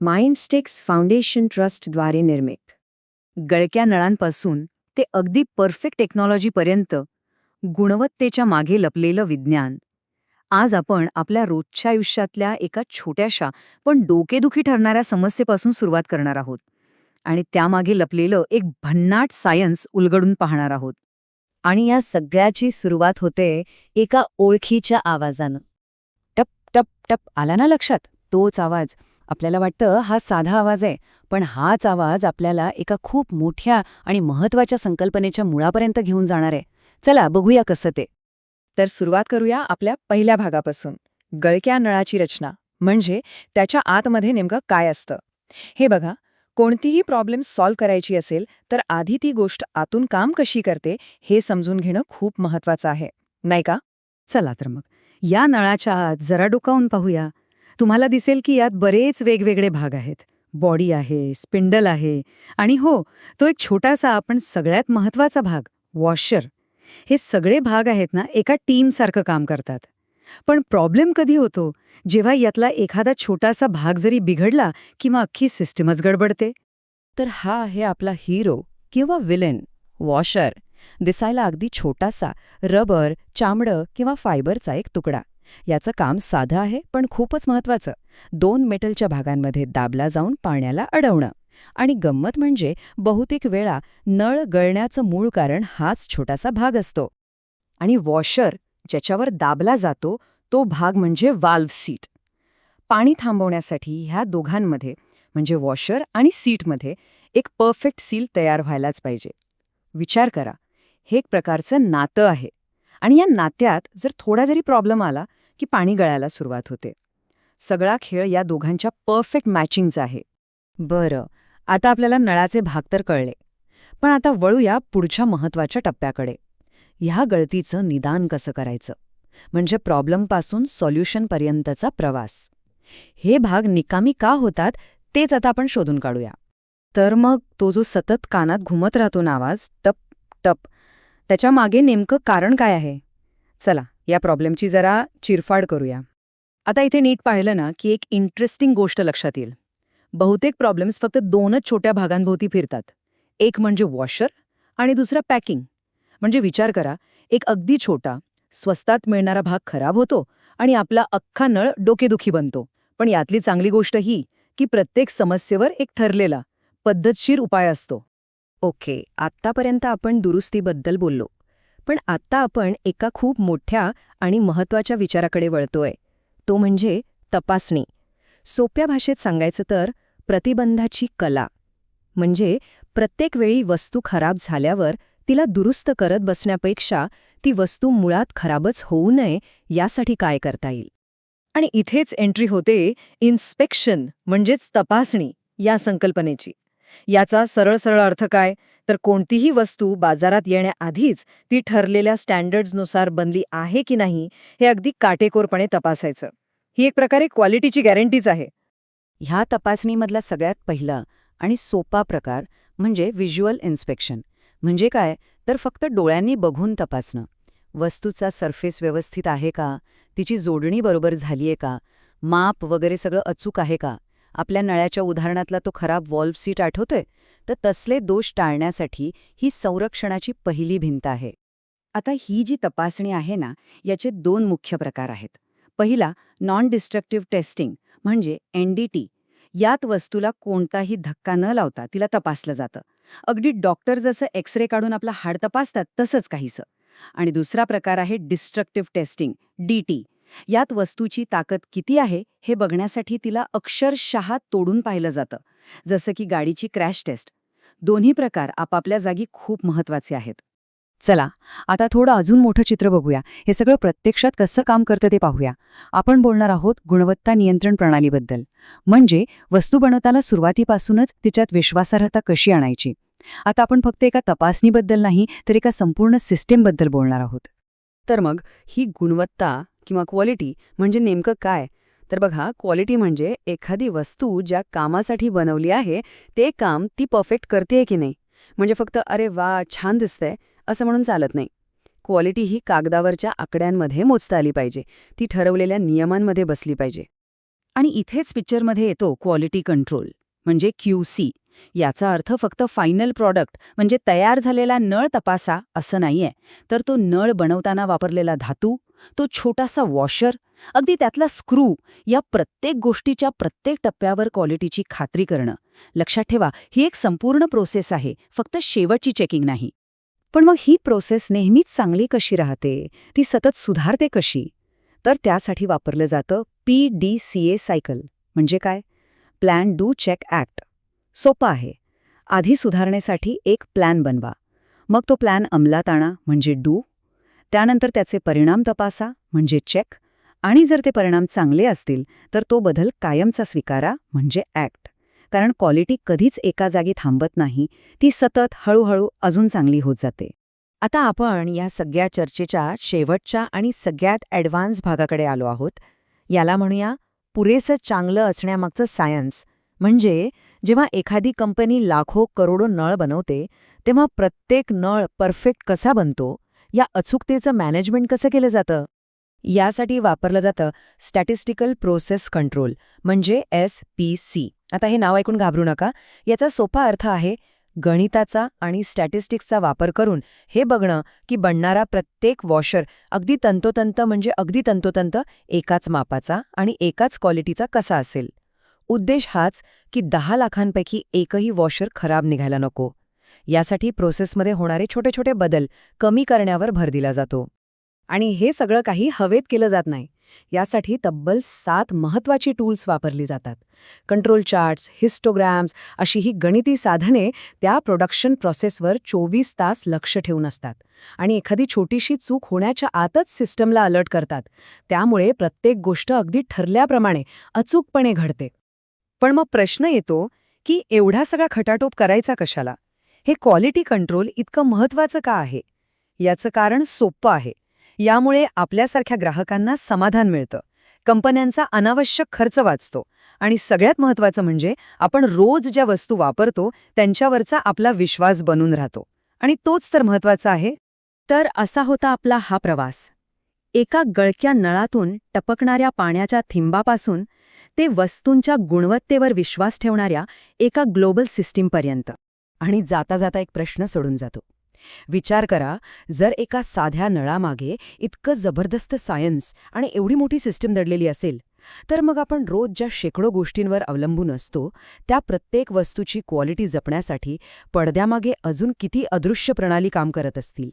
माइंडस्टेक्स foundation ट्रस्टद्वारे निर्मित. गळक्या नळांपासून ते अगदी परफेक्ट टेक्नॉलॉजीपर्यंत गुणवत्तेच्या मागे लपलेलं विज्ञान. आज आपण आपल्या रोजच्या आयुष्यातल्या एका छोट्याशा पण डोकेदुखी ठरणाऱ्या समस्येपासून सुरुवात करणार आहोत आणि त्यामागे लपलेलं एक भन्नाट सायन्स उलगडून पाहणार आहोत. आणि या सगळ्याची सुरुवात होते एका ओळखीच्या आवाजानं. टप टप टप. आला ना लक्षात? तोच आवाज. आपल्याला वाटतं हा साधा आवाज आहे, पण हाच आवाज आपल्याला एका खूप मोठ्या आणि महत्वाच्या संकल्पनेच्या मुळापर्यंत घेऊन जाणार आहे. चला बघूया कसं ते. तर सुरुवात करूया आपल्या पहिल्या भागापासून, गळक्या नळाची रचना, म्हणजे त्याच्या आतमध्ये नेमकं काय असतं. हे बघा, कोणतीही प्रॉब्लेम सॉल्व्ह करायची असेल तर आधी ती गोष्ट आतून काम कशी करते हे समजून घेणं खूप महत्वाचं आहे, नाही का? चला तर मग या नळाच्या आत जरा डोकावून पाहूया. तुम्हाला दिसेल की यात बरेच वेगवेगळे भाग आहेत. बॉडी आहे, स्पिंडल आहे आणि हो, तो एक छोटासा पण सगळ्यात महत्वाचा भाग, वॉशर. हे सगळे भाग आहेत ना, एका टीमसारखं काम करतात. पण प्रॉब्लेम कधी होतो? जेव्हा यातला एखादा छोटासा भाग जरी बिघडला किंवा अख्खी सिस्टमच गडबडते. तर हा आहे आपला हिरो किंवा विलेन, वॉशर. दिसायला अगदी छोटासा, रबर, चामडं किंवा फायबरचा एक तुकडा. याचं काम साधं आहे पण खूपच महत्वाचं. 2 मेटलच्या भागांमध्ये दाबला जाऊन पाण्याला अडवणं. आणि गंमत म्हणजे बहुतेक वेळा नळ गळण्याचं मूळ कारण हाच छोटासा भाग असतो. आणि वॉशर ज्याच्यावर दाबला जातो तो भाग म्हणजे वाल्व्ह सीट. पाणी थांबवण्यासाठी ह्या दोघांमध्ये म्हणजे वॉशर आणि सीटमध्ये एक परफेक्ट सील तयार व्हायलाच पाहिजे. विचार करा, हे एक प्रकारचं नातं आहे आणि या नात्यात जर थोडा जरी प्रॉब्लेम आला की पाणी गळायला सुरुवात होते. सगळा खेळ या दोघांच्या परफेक्ट मॅचिंगचा आहे. बरं, आता आपल्याला नळाचे भाग तर कळले, पण आता वळूया पुढच्या महत्वाच्या टप्प्याकडे. ह्या गळतीचं निदान कसं करायचं, म्हणजे प्रॉब्लेमपासून सॉल्युशनपर्यंतचा प्रवास. हे भाग निकामी का होतात तेच आता आपण शोधून काढूया. तर मग तो जो सतत कानात घुमत राहतो ना आवाज, टप टप, त्याच्या मागे नेमकं कारण काय आहे? चला या प्रॉब्लेमची जरा चिरफाड करूया. आता इथे नीट पाहिलं ना की एक इंटरेस्टिंग गोष्ट लक्षात येईल. बहुतेक प्रॉब्लेम्स फक्त 2च छोट्या भागांभोवती फिरतात. एक म्हणजे वॉशर आणि दुसरा पॅकिंग. म्हणजे विचार करा, एक अगदी छोटा, स्वस्तात मिळणारा भाग खराब होतो आणि आपला अख्खा नळ डोकेदुखी बनतो. पण यातली चांगली गोष्ट ही की प्रत्येक समस्येवर एक ठरलेला, पद्धतशीर उपाय असतो. ओके, आत्तापर्यंत आपण दुरुस्तीबद्दल बोललो. पण आत्ता आपण एका खूप मोठ्या आणि महत्वाच्या विचाराकडे वळतोय. तो म्हणजे तपासणी. सोप्या भाषेत सांगायचं तर प्रतिबंधाची कला. म्हणजे प्रत्येक वेळी वस्तू खराब झाल्यावर तिला दुरुस्त करत बसण्यापेक्षा ती वस्तू मुळात खराबच होऊ नये यासाठी काय करता येईल. आणि इथेच एंट्री होते इन्स्पेक्शन म्हणजेच तपासणी या संकल्पनेची. याचा सरळ सरळ अर्थ काय, तर कोणतीही वस्तू बाजारात येण्याआधीच ती ठरलेल्या स्टँडर्ड्सनुसार बनली आहे की नाही हे अगदी काटेकोरपणे तपासायचं. ही एक प्रकारे क्वालिटीची गॅरंटीच आहे. ह्या तपासणीमधला सगळ्यात पहिला आणि सोपा प्रकार म्हणजे व्हिज्युअल इन्स्पेक्शन. म्हणजे काय, तर फक्त डोळ्यांनी बघून तपासणं. वस्तूचा सरफेस व्यवस्थित आहे का, तिची जोडणी बरोबर झालीये का, माप वगैरे सगळं अचूक आहे का. आपल्या नळ्याच्या उदाहरणातला तो खराब वॉल्व्ह सीट आठवतोय, तर तसले दोष टाळण्यासाठी ही संरक्षणाची पहिली भिंत आहे. आता ही जी तपासणी आहे ना, याचे 2 मुख्य प्रकार आहेत. पहिला नॉन डिस्ट्रक्टिव्ह टेस्टिंग म्हणजे NDT. यात वस्तूला कोणताही धक्का न लावता तिला तपासलं जातं. अगदी डॉक्टर जसं एक्सरे काढून आपला हाड तपासतात तसंच काहीसं. आणि दुसरा प्रकार आहे डिस्ट्रक्टिव्ह टेस्टिंग, DT. यात वस्तूची ताकद किती आहे हे बघण्यासाठी तिला अक्षरशः तोडून पाहिलं जातं, जसं की गाडीची क्रॅश टेस्ट. दोन्ही प्रकार आपापल्या जागी खूप महत्वाचे आहेत. चला आता थोडं अजून मोठं चित्र बघूया. हे सगळं प्रत्यक्षात कसं काम करतं ते पाहूया. आपण बोलणार आहोत गुणवत्ता नियंत्रण प्रणालीबद्दल. म्हणजे वस्तू बनवताना सुरुवातीपासूनच तिच्यात विश्वासार्हता कशी आणायची. आता आपण फक्त एका तपासणीबद्दल नाही तर एका संपूर्ण सिस्टीमबद्दल बोलणार आहोत. तर मग ही गुणवत्ता किंवा क्वालिटी म्हणजे नेमकं काय? तर बघा, क्वालिटी म्हणजे एखादी वस्तू ज्या कामासाठी बनवली आहे ते काम ती परफेक्ट करतेय की नाही. म्हणजे फक्त अरे वा छान दिसतंय असं म्हणून चालत नाही. क्वालिटी ही कागदावरच्या आकड्यांमध्ये मोजता आली पाहिजे. ती ठरवलेल्या नियमांमध्ये बसली पाहिजे. आणि इथेच पिक्चरमध्ये येतो क्वालिटी कंट्रोल म्हणजे QC. याचा अर्थ फक्त फायनल प्रॉडक्ट म्हणजे तयार झालेला नळ तपासा असं नाहीये, तर तो नळ बनवताना वापरलेला धातू, तो छोटासा वॉशर, अगदी त्यातला स्क्रू, या प्रत्येक गोष्टीच्या प्रत्येक टप्प्यावर क्वालिटीची खात्री करणं. लक्षात ठेवा, ही एक संपूर्ण प्रोसेस आहे, फक्त शेवटची चेकिंग नाही. पण मग ही प्रोसेस नेहमीच चांगली कशी राहते, ती सतत सुधारते कशी? तर त्यासाठी वापरलं जातं PDCA सायकल. म्हणजे काय? Plan do check act. सोपं आहे. आधी सुधारणेसाठी एक प्लॅन बनवा. मग तो प्लॅन अंमलात आणा म्हणजे डू. त्यानंतर त्याचे परिणाम तपासा म्हणजे चेक. आणि जर ते परिणाम चांगले असतील तर तो बदल कायमचा स्वीकारा म्हणजे ॲक्ट. कारण क्वालिटी कधीच एका जागी थांबत नाही, ती सतत हळूहळू अजून चांगली होत जाते. आता आपण या सगळ्या चर्चेच्या शेवटच्या आणि सगळ्यात ॲडव्हान्स भागाकडे आलो आहोत. याला म्हणूया पुरेसं चांगलं असण्यामागचं सायन्स. म्हणजे जेव्हा एखादी कंपनी लाखो करोडो नळ बनवते, तेव्हा प्रत्येक नळ परफेक्ट कसा बनतो, या अचूकतेचं मॅनेजमेंट कसं केलं जातं? यासाठी वापरलं जातं स्टॅटिस्टिकल प्रोसेस कंट्रोल म्हणजे SPC. आता हे नाव ऐकून घाबरू नका. याचा सोपा अर्थ आहे गणिताचा आणि स्टॅटिस्टिक्सचा वापर करून हे बघणं की बनणारा प्रत्येक वॉशर अगदी तंतोतंत एकाच मापाचा आणि एकाच क्वालिटीचा कसा असेल. उद्देश हाच की 10 लाखांपैकी एकही वॉशर खराब निघायला नको. यासाठी प्रोसेसमध्ये होणारे छोटे छोटे बदल कमी करण्यावर भर दिला जातो. आणि हे सगळं काही हवेत केलं जात नाही. यासाठी तब्बल 7 महत्त्वाची टूल्स वापरली जातात. कंट्रोल चार्ट्स, हिस्टोग्रॅम्स अशी ही गणिती साधने त्या प्रोडक्शन प्रोसेसवर 24 तास लक्ष ठेवून असतात. आणि एखादी छोटीशी चूक होण्याच्या आतच सिस्टमला अलर्ट करतात. त्यामुळे प्रत्येक गोष्ट अगदी ठरल्याप्रमाणे अचूकपणे घडते. पण मग प्रश्न येतो की एवढा सगळा खटाटोप करायचा कशाला? हे क्वालिटी कंट्रोल इतकं महत्त्वाचं का आहे? याचं कारण सोपं आहे. यामुळे आपल्यासारख्या ग्राहकांना समाधान मिळतं, कंपन्यांचा अनावश्यक खर्च वाचतो आणि सगळ्यात महत्त्वाचं म्हणजे आपण रोज ज्या वस्तू वापरतो त्यांच्यावरचा आपला विश्वास बनून राहतो. आणि तोच तर महत्त्वाचा आहे. तर असा होता आपला हा प्रवास. एका गळक्या नळातून टपकणाऱ्या पाण्याच्या थिंबापासून ते वस्तूंच्या गुणवत्तेवर विश्वास ठेवणाऱ्या एका ग्लोबल सिस्टीमपर्यंत. आणि जाता जाता एक प्रश्न सोडून जातो. विचार करा, जर एका साध्या नळामागे इतकं जबरदस्त सायन्स आणि एवढी मोठी सिस्टीम दडलेली असेल, तर मग आपण रोज ज्या शेकडो गोष्टींवर अवलंबून असतो त्या प्रत्येक वस्तूची क्वालिटी जपण्यासाठी पडद्यामागे अजून किती अदृश्य प्रणाली काम करत असतील.